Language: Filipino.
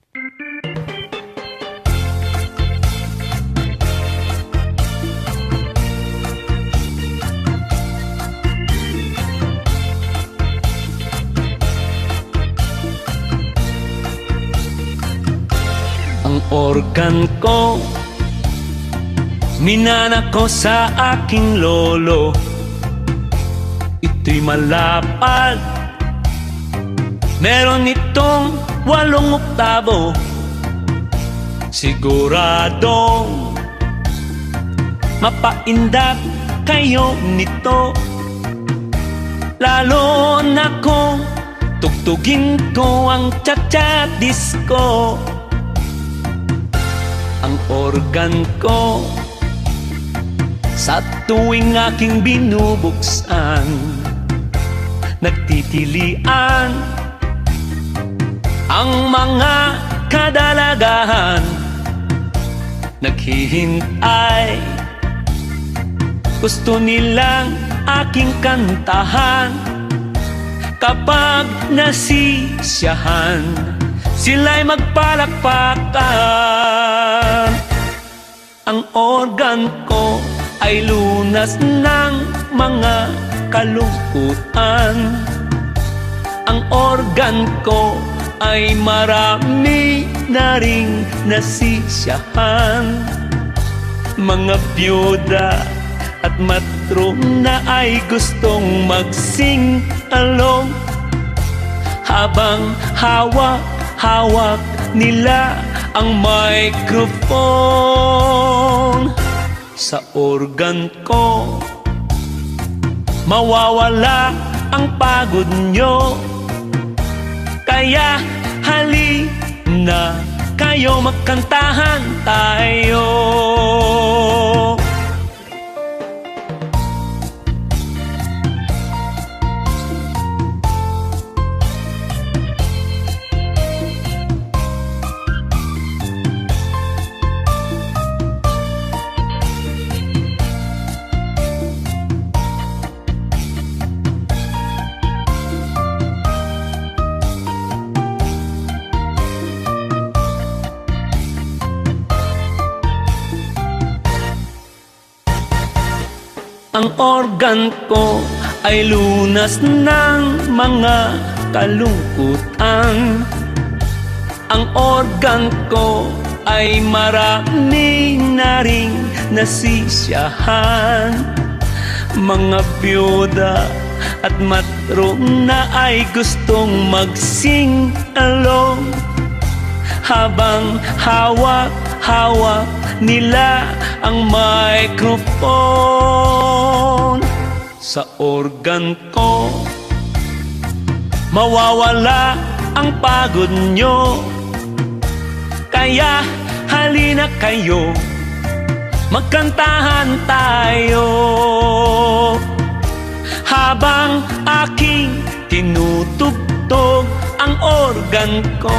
Ang organ ko minana ko sa aking lolo. Ito'y malapad, meron itong 8 oktabo. Siguradong mapaindak kayo nito, lalo na kung tugtugin ko ang cha-cha disco. Ang organ ko sa tuwing aking binubuksan, nagtitilian ang mga kadalagahan. Naghihintay, gusto nilang aking kantahan. Kapag nasisiyahan, sila'y magpalakpakan. Ang organ ko ay lunas ng mga kalungkutan. Ang organ ko ay marami na ring nasisiyahan. Mga byuda at matrona ay gustong mag-sing along, habang hawak nila ang microphone. Sa organ ko mawawala ang pagod nyo, kaya halina kayo, magkantahan tayo. Ang organ ko ay lunas ng mga kalungkutan. Ang organ ko ay marami na ring nasisiyahan. Mga byuda at matrona ay gustong mag-sing along, habang hawak nila ang microphone. Sa organ ko mawawala ang pagod nyo, kaya halina kayo, magkantahan tayo. Habang aking tinutugtog ang organ ko,